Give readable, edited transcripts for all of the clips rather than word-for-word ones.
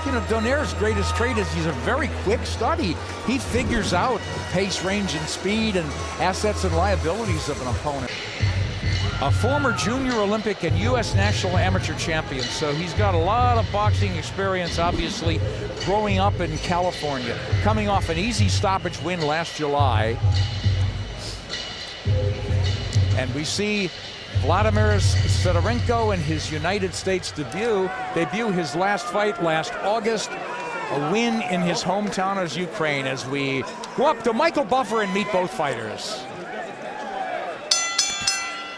you know, Donaire's greatest trait is he's a very quick study. He figures out pace, range, and speed, and assets and liabilities of an opponent. A former junior Olympic and U.S. national amateur champion, so he's got a lot of boxing experience, obviously, growing up in California. Coming off an easy stoppage win last July. And we see Vladimir Sidorenko in his United States debut, his last fight last August. A win in his hometown as Ukraine, as we go up to Michael Buffer and meet both fighters.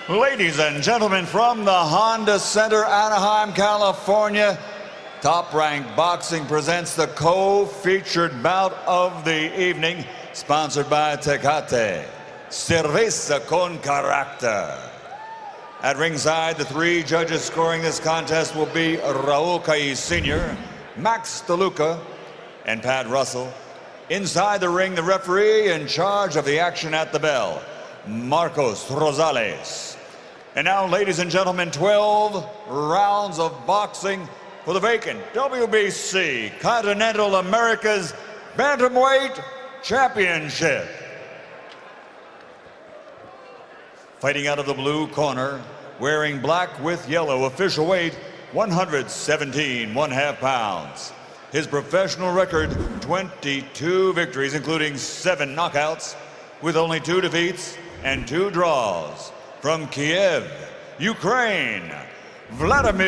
Ladies and gentlemen, from the Honda Center, Anaheim, California, Top Rank Boxing presents the co-featured bout of the evening, sponsored by Tecate, Cerveza con Carácter. At ringside, the three judges scoring this contest will be Raul Caiz Sr., Max DeLuca, and Pat Russell. Inside the ring, the referee in charge of the action at the bell, Marcos Rosales. And now, ladies and gentlemen, 12 rounds of boxing for the vacant WBC Continental America's Bantamweight Championship. Fighting out of the blue corner, wearing black with yellow, official weight 117.5 pounds. His professional record, 22 victories, including 7 knockouts, with only 2 defeats and 2 draws. From Kiev, Ukraine, Vladimir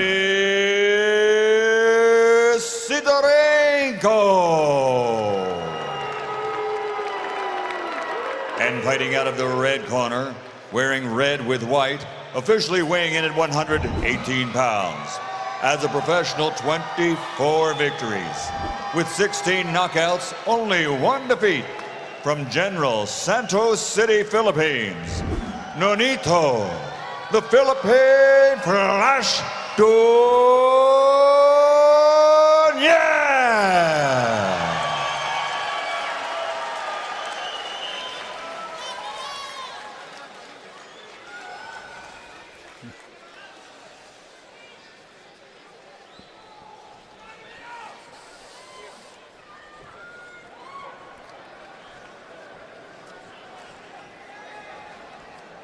Sidorenko. And fighting out of the red corner, wearing red with white, officially weighing in at 118 pounds. As a professional, 24 victories. With 16 knockouts, only 1 defeat. From General Santos City, Philippines, Nonito, the Philippine Flash Dunya.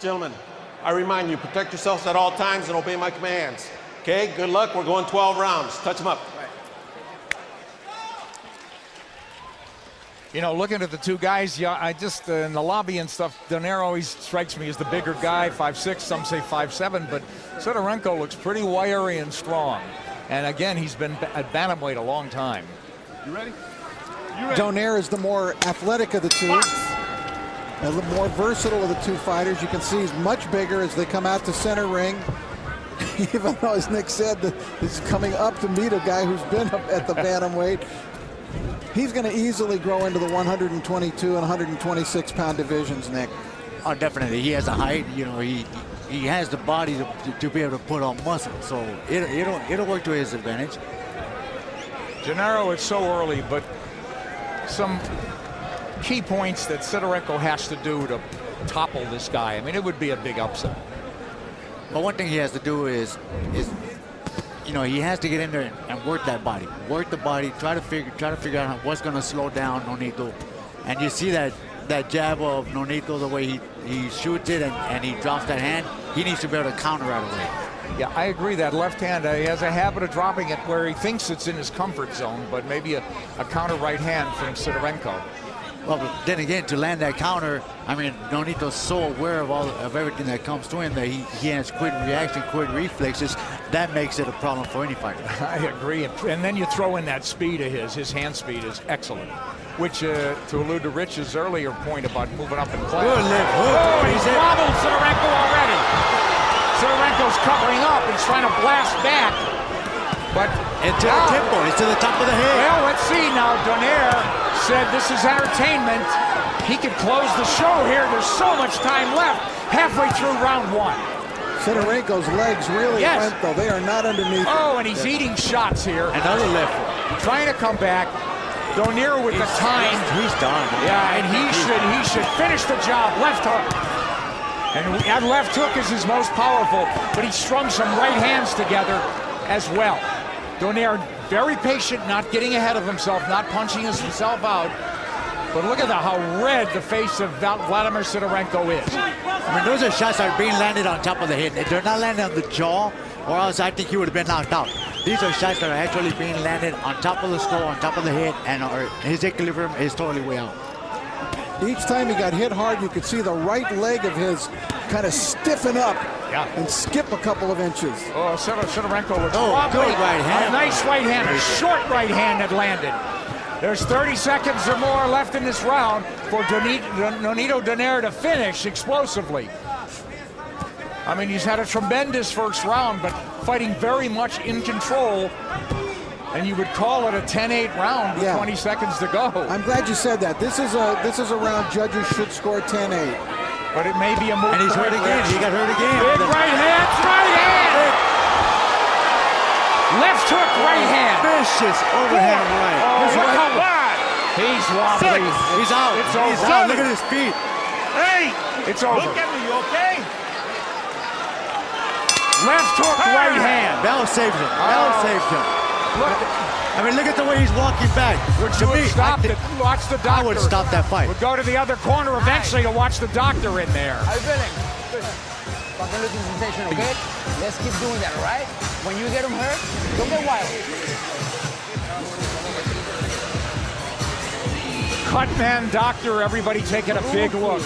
Gentlemen, I remind you, protect yourselves at all times and obey my commands. Okay, good luck. We're going 12 rounds. Touch them up. You know, looking at the two guys, yeah, I just, in the lobby and stuff, Donaire always strikes me as the bigger guy, 5'6", some say 5'7", but Sidorenko looks pretty wiry and strong. And again, he's been at bantamweight a long time. You ready? You ready? Donaire is the more athletic of the two. A little more versatile of the two fighters. You can see he's much bigger as they come out to center ring. Even though, as Nick said, this is coming up to meet a guy who's been up at the bantamweight. He's going to easily grow into the 122 and 126 pound divisions, Nick. Oh, definitely. He has a height. You know, he has the body to be able to put on muscle. So it'll work to his advantage. Gennaro, it's so early, but some key points that Sidorenko has to do to topple this guy. I mean, it would be a big upset. But one thing he has to do is you know, he has to get in there and work that body, work the body, try to figure out what's going to slow down Nonito. And you see that jab of Nonito, the way he shoots it and he drops that hand. He needs to be able to counter right away. Yeah, I agree. That left hand, he has a habit of dropping it where he thinks it's in his comfort zone, but maybe a counter right hand from Sidorenko. Well, but then again, to land that counter, I mean, Nonito's so aware of everything that comes to him that he has quick reaction, quick reflexes. That makes it a problem for any fighter. I agree. And then you throw in that speed of his hand speed is excellent. Which, to allude to Rich's earlier point about moving up in class. Good left hook. Oh, he's wobbled Sidorenko already. Sidorenko's covering up. He's trying to blast back. But into the tempo, it's to the top of the head. Well, let's see now. Donaire said this is entertainment. He could close the show here. There's so much time left. Halfway through round 1. Sidorenko's legs really went, though. They are not underneath. Oh, and he's eating shots here. Another left hook. Trying to come back. Donaire with the time. He's done. Yeah, and he should finish the job. Left hook. And that left hook is his most powerful, but he strung some right hands together as well. Donaire Very patient, not getting ahead of himself, not punching himself out. But look at how red the face of Vladimir Sidorenko is. I mean, those are shots that are being landed on top of the head. They're not landing on the jaw, or else I think he would have been knocked out. These are shots that are actually being landed on top of the skull, on top of the head, and his equilibrium is totally way out. Each time he got hit hard, you could see the right leg of his kind of stiffen up and skip a couple of inches. Oh, Sidorenko looks good right hand. A nice right hand, a short right hand that landed. There's 30 seconds or more left in this round for Nonito Donaire to finish explosively. I mean, he's had a tremendous first round, but fighting very much in control. And you would call it a 10-8 round with 20 seconds to go. I'm glad you said that. This is a round judges should score 10-8. But it may be a move. And he's hurt again. He got hurt again. Big right hand. Left hook, right hand. Vicious overhand right. Oh, look how bad. He's wobbly. He's out. It's He's over. out. Look at his feet. Hey! It's over. Look at me, you okay? Left hook, right hand. Bell saved him. Bell saved him. Look. I mean, look at the way he's walking back. Would you stop it? Watch the doctor. I would stop that fight. We'll go to the other corner eventually to watch the doctor in there. How you feeling? Fucking looking sensation, okay? Let's keep doing that, all right? When you get him hurt, don't get wild. Cutman doctor, everybody taking a big look.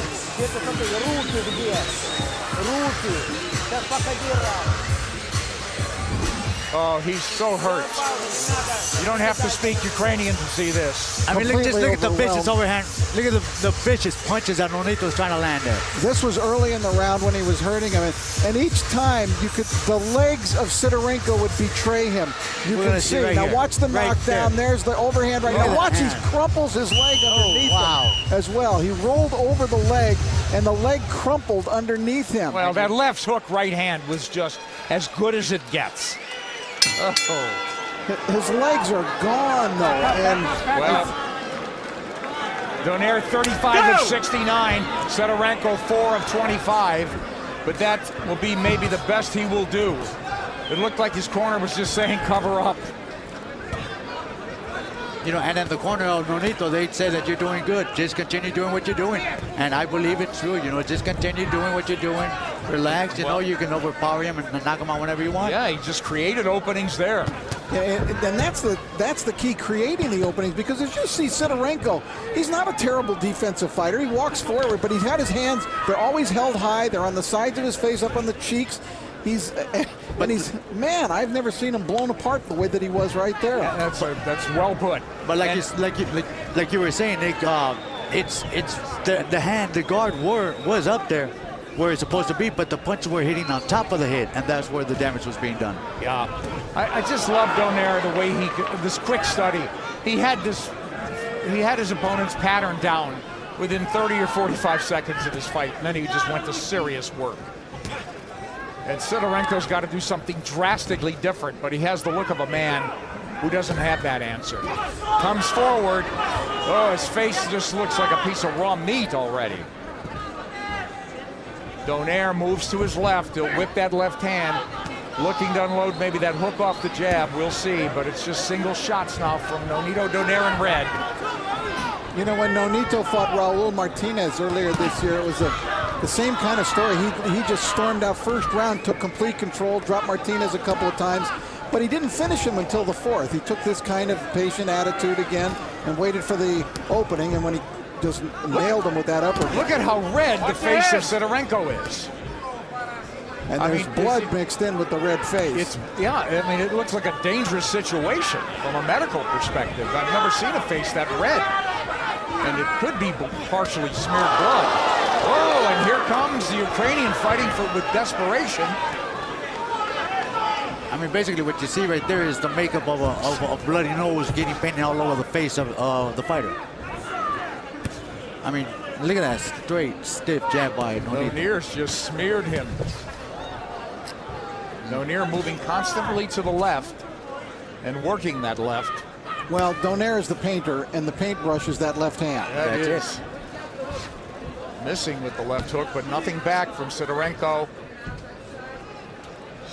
Oh, he's so hurt. You don't have to speak Ukrainian to see this. I mean, just look at the vicious overhand. Look at the vicious punches that Nonito's trying to land there. This was early in the round when he was hurting him, and each time the legs of Sidorenko would betray him. You can see. Right now here. watch the knockdown. There's the overhand right now. Watch, he crumples his leg underneath him as well. He rolled over the leg, and the leg crumpled underneath him. Well, that left hook right hand was just as good as it gets. His legs are gone, though. And well, Donaire 35 of 69, Sidorenko 4 of 25, but that will be maybe the best he will do. It looked like his corner was just saying cover up. You know, and in the corner of Nonito, they'd say that you're doing good. Just continue doing what you're doing. And I believe it's true. You know, just continue doing what you're doing. Relax. You know, you can overpower him and knock him out whenever you want. Yeah, he just created openings there. Yeah, and that's the key, creating the openings, because as you see Sidorenko, he's not a terrible defensive fighter. He walks forward, but he's had his hands, they're always held high. They're on the sides of his face, up on the cheeks. Man, I've never seen him blown apart the way that he was right there. Yeah, that's well put. But like you were saying, Nick, it's the hand, the guard was up there where it's supposed to be, but the punches were hitting on top of the head, and that's where the damage was being done. Yeah, I just love Donaire the way this quick study. He had his opponent's pattern down within 30 or 45 seconds of his fight, and then he just went to serious work. And Sidorenko's got to do something drastically different, but he has the look of a man who doesn't have that answer. Comes forward. Oh, his face just looks like a piece of raw meat already. Donaire moves to his left. He'll whip that left hand, looking to unload maybe that hook off the jab. We'll see, but it's just single shots now from Nonito Donaire in red. You know, when Nonito fought Raul Martinez earlier this year, it was the same kind of story. He just stormed out first round, took complete control, dropped Martinez a couple of times, but he didn't finish him until the fourth. He took this kind of patient attitude again and waited for the opening, and when he just nailed him with that upper. Look at how red the face of Sidorenko is. And there's blood mixed in with the red face. Yeah, I mean, it looks like a dangerous situation from a medical perspective. I've never seen a face that red. And it could be partially smeared blood. Oh, and here comes the Ukrainian fighting with desperation. I mean, basically what you see right there is the makeup of a bloody nose getting painted all over the face of the fighter. I mean, look at that straight, stiff jab by Nonito. Donaire's just smeared him. Donaire moving constantly to the left and working that left. Well, Donaire is the painter, and the paintbrush is that left hand. That is. Missing with the left hook, but nothing back from Sidorenko.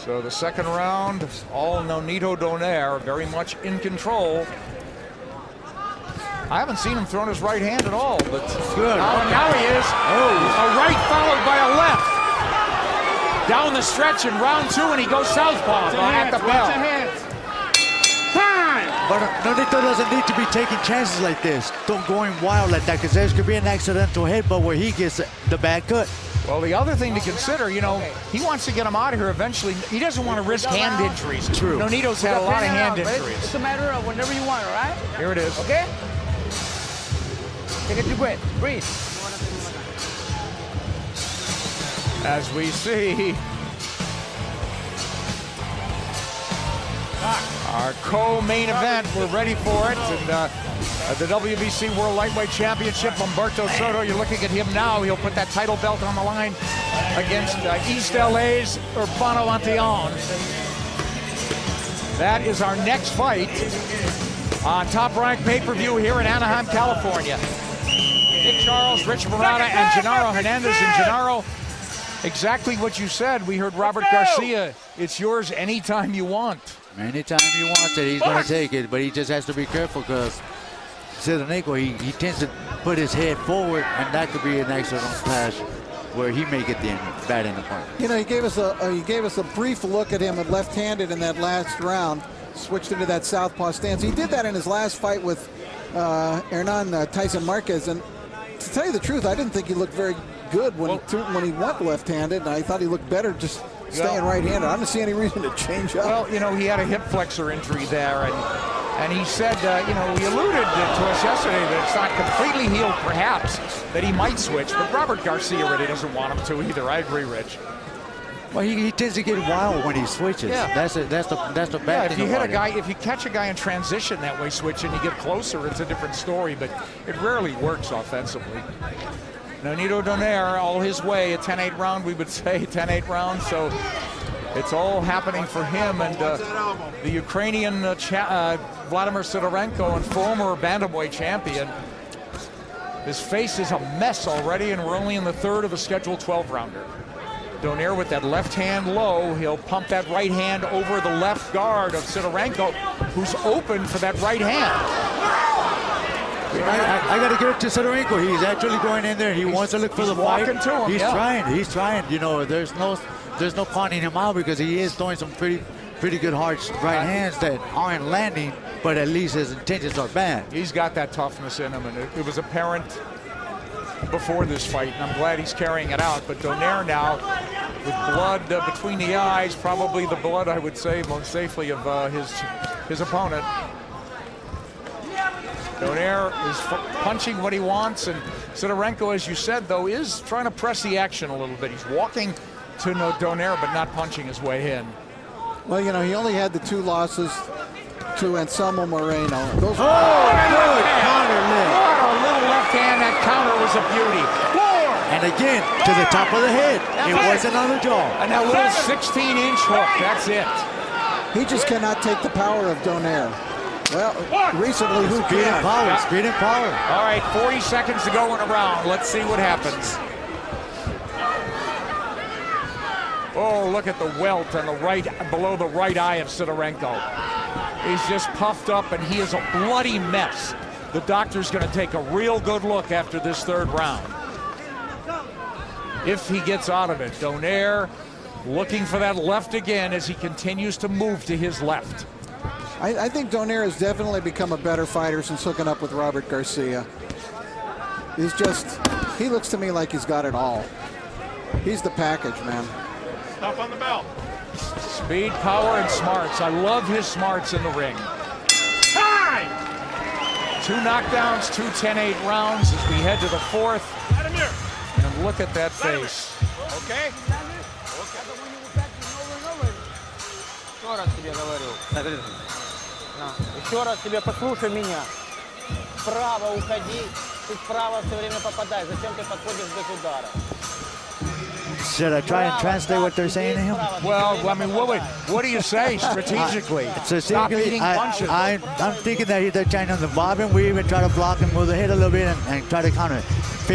So the second round, all Nonito Donaire, very much in control. I haven't seen him throw his right hand at all, but good. Now he is. Oh. A right followed by a left. Down the stretch in round 2, and he goes southpaw at the bell. But Nonito doesn't need to be taking chances like this. Don't going wild like that, because there could be an accidental headbutt where he gets the bad cut. Well, the other thing to consider, you know, he wants to get him out of here eventually. He doesn't want to risk hand injuries. True. Nonito's had a lot of hand injuries. It's a matter of whenever you want, all right? Here it is. Okay? Take a deep breath. Breathe. As we see our co-main event, we're ready for it. And at the WBC World Lightweight Championship, Humberto Soto, you're looking at him now. He'll put that title belt on the line against East LA's Urbano Antillon. That is our next fight on Top Rank pay-per-view here in Anaheim, California. Nick Charles, Rich Murata, and Gennaro Hernandez. And Gennaro, exactly what you said. We heard Robert Garcia. It's yours anytime you want. Anytime he wants it, he's going to take it. But he just has to be careful, because Cederenko, he tends to put his head forward, and that could be an accident clash where he may get the bad end of the fight. You know, he gave us a brief look at him at left-handed in that last round. Switched into that southpaw stance. He did that in his last fight with Hernan Tyson Marquez, and to tell you the truth, I didn't think he looked very good when he went left-handed. I thought he looked better just staying right-handed. I don't see any reason to change up. Well, you know, he had a hip flexor injury there, and he said, you know, he alluded to us yesterday that it's not completely healed, perhaps, that he might switch. But Robert Garcia really doesn't want him to either. I agree, Rich. Well, he tends to get wild when he switches. Yeah. That's the bad thing. If you catch a guy in transition that way, switch, and you get closer, it's a different story. But it rarely works offensively. Nonito Donaire, all his way, a 10-8 round, we would say, 10-8 round. So it's all happening for him. And the Ukrainian Vladimir Sidorenko, and former bantamweight champion, his face is a mess already, and we're only in the third of a scheduled 12-rounder. Donaire with that left hand low, he'll pump that right hand over the left guard of Sidorenko, who's open for that right hand. I got to give it to Sidorenko. He's actually going in there. He wants to look for the fight. To him, he's trying. He's trying. You know, there's no pointing him out, because he is throwing some pretty good hard right hands that aren't landing, but at least his intentions are bad. He's got that toughness in him, and it was apparent before this fight, and I'm glad he's carrying it out. But Donaire now, with blood between the eyes, probably the blood, I would say, most safely of his opponent. Donaire is punching what he wants, and Sidorenko, as you said, though, is trying to press the action a little bit. He's walking to Donaire, but not punching his way in. Well, you know, he only had the 2 losses to Anselmo Moreno. Those good counter leg. What a little left hand. That counter was a beauty. 4. And again, to the top of the head. It wasn't on the jaw. And that little 16-inch hook, that's it. He just cannot take the power of Donaire. Well, recently, who Speed and power, speed and power. All right, 40 seconds to go in a round. Let's see what happens. Oh, look at the welt on the right, below the right eye of Sidorenko. He's just puffed up, and he is a bloody mess. The doctor's going to take a real good look after this third round, if he gets out of it. Donaire looking for that left again as he continues to move to his left. I think Donaire has definitely become a better fighter since hooking up with Robert Garcia. He looks to me like he's got it all. He's the package, man. Stop on the belt. Speed, power, and smarts. I love his smarts in the ring. Time! 2 knockdowns, 2 10-8 rounds as we head to the 4th. And look at that face. Okay? Еще раз тебе говорю. Еще раз тебе послушай меня. Вправо уходи, ты вправо все время попадай. Зачем ты подходишь без удара? Should I try and translate what they're saying to him? Well, I mean, what do you say strategically? Stop eating punches. I'm thinking that they're trying to bob him. We even try to block him, move the head a little bit, and try to counter it.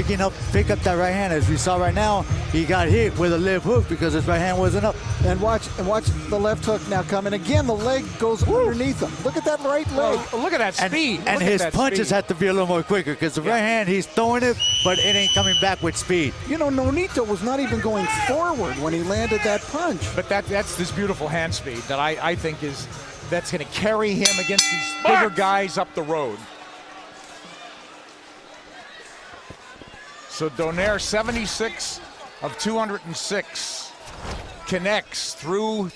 pick up that right hand. As we saw right now, he got hit with a left hook because his right hand wasn't up. And watch the left hook now coming. Again, the leg goes underneath him. Look at that right leg. Oh, look at that speed. And his punches have to be a little more quicker because the right hand, he's throwing it, but it ain't coming back with speed. You know, Nonito was not even going forward when he landed that punch. But that's this beautiful hand speed that I think that's going to carry him against these bigger guys up the road. So Donaire, 76 of 206, connects through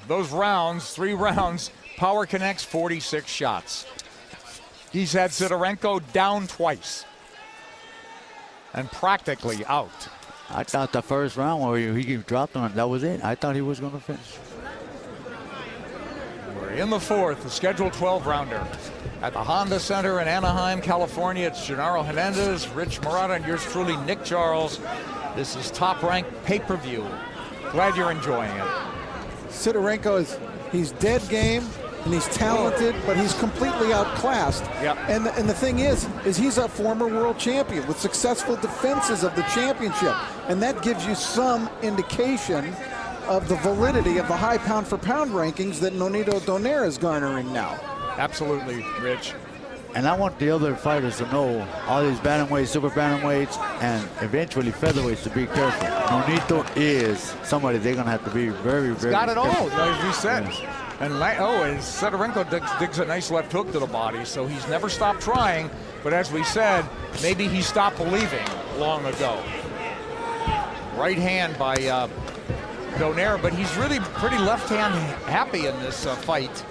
those rounds, 3 rounds. Power connects 46 shots. He's had Sidorenko down twice and practically out. I thought the first round where he dropped on, that was it. I thought he was going to finish. We're in the 4th, the scheduled 12-rounder. At the Honda Center in Anaheim, California, it's Gennaro Hernandez, Rich Murata, and yours truly, Nick Charles. This is Top Rank pay-per-view. Glad you're enjoying it. Sidorenko he's dead game, and he's talented, but he's completely outclassed. Yep. And the thing is he's a former world champion with successful defenses of the championship, and that gives you some indication of the validity of the high pound-for-pound rankings that Nonito Donaire is garnering now. Absolutely, Rich. And I want the other fighters to know, all these bantamweights, super bantamweights, and eventually featherweights, to be careful. Nonito is somebody they're going to have to be very, very Got it all, careful. as we said. Yes. And Sidorenko digs a nice left hook to the body, so he's never stopped trying. But as we said, maybe he stopped believing long ago. Right hand by Donaire, but he's really pretty left-hand happy in this fight.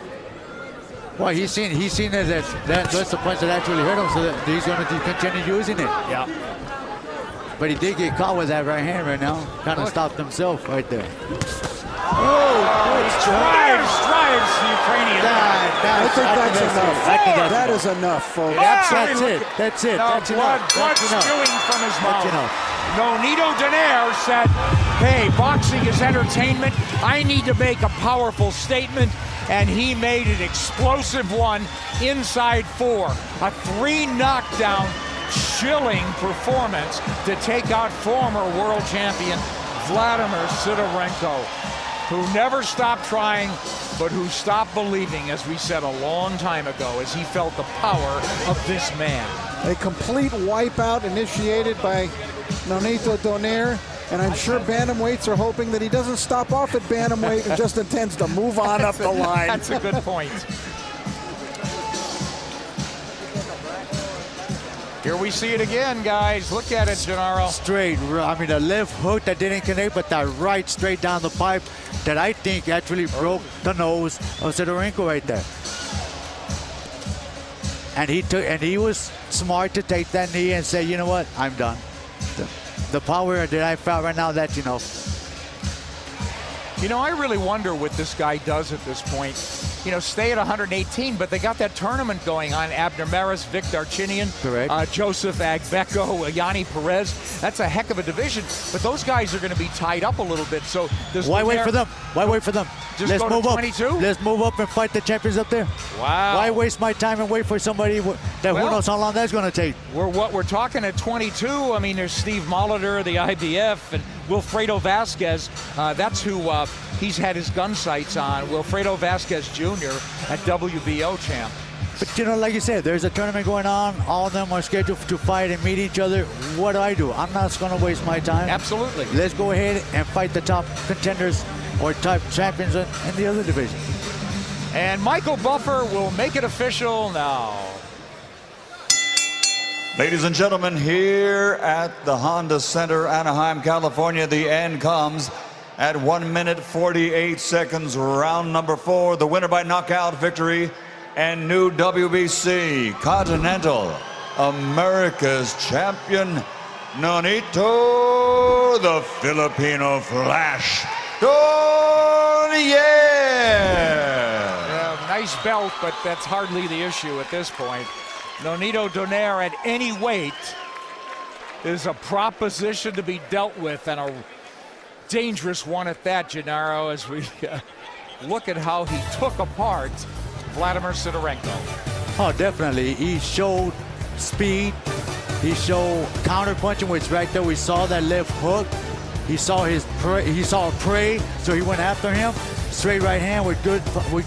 Well, he's seen that's the punch that actually hurt him, so that he's going to continue using it. Yeah. But he did get caught with that right hand right now. Kind of stopped himself right there. Drives the Ukrainian. I think that's enough. That is enough, folks. That's it. That's it. Now That's blood enough. spewing from his mouth. That's enough. Nonito Donaire said, hey, boxing is entertainment. I need to make a powerful statement. And he made an explosive one inside 4. A 3 knockdown, chilling performance to take out former world champion Vladimir Sidorenko, who never stopped trying, but who stopped believing, as we said a long time ago, as he felt the power of this man. A complete wipeout initiated by Nonito Donaire. And I'm sure bantamweights are hoping that he doesn't stop off at bantamweight and just intends to move on up the line. That's a good point. Here we see it again, guys. Look at it, Gennaro. Straight, I mean, the left hook that didn't connect, but that right straight down the pipe that I think actually broke the nose of Sidorenko right there. And he was smart to take that knee and say, you know what, I'm done. The power that I felt right now, that, you know. You know, I really wonder what this guy does at this point. You know, stay at 118, but they got that tournament going on. Abner Maris, Vic Darchinyan, correct. Joseph Agbeko, Yanni Perez. That's a heck of a division, but those guys are going to be tied up a little bit. So why wait for them? Why wait for them? Just Let's go move to up. 22? Let's move up and fight the champions up there. Wow. Why waste my time and wait for somebody that who knows how long that's going to take? We're talking at 22. I mean, there's Steve Molitor, the IBF, and Wilfredo Vasquez. That's who he's had his gun sights on. Wilfredo Vasquez Jr., at WBO champ. But, you know, like you said, there's a tournament going on. All of them are scheduled to fight and meet each other. What do? I'm not going to waste my time. Absolutely. Let's go ahead and fight the top contenders or top champions in the other division. And Michael Buffer will make it official now. Ladies and gentlemen, here at the Honda Center, Anaheim, California, the end comes at 1 minute 48 seconds, round number 4. The winner by knockout victory and new WBC Continental America's champion, Nonito the Filipino Flash Donaire. Yeah, nice belt, but that's hardly the issue at this point. Nonito Donaire at any weight is a proposition to be dealt with, and a dangerous one at that, Gennaro, as we look at how he took apart Vladimir Sidorenko. Oh, definitely. He showed speed, He showed counter punching, which right there we saw that left hook. He saw his prey, he saw a prey, so he went after him. Straight right hand with good power,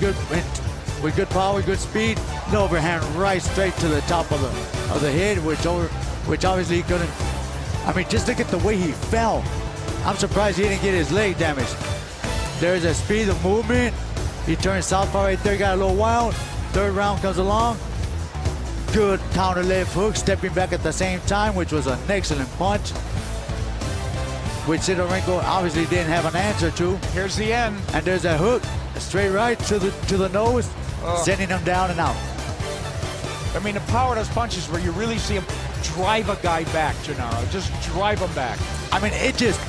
good speed. The overhand right straight to the top of the head, which obviously he couldn't. I mean, just look at the way he fell. I'm surprised he didn't get his leg damaged. There's a speed of movement. He turned southpaw right there, got a little wild. Third round comes along. Good counter left hook, stepping back at the same time, which was an excellent punch, which Sidorenko obviously didn't have an answer to. Here's the end. And there's a hook, a straight right to the nose, sending him down and out. I mean, the power of those punches where you really see him drive a guy back, Gennaro. Just drive him back. I mean, it just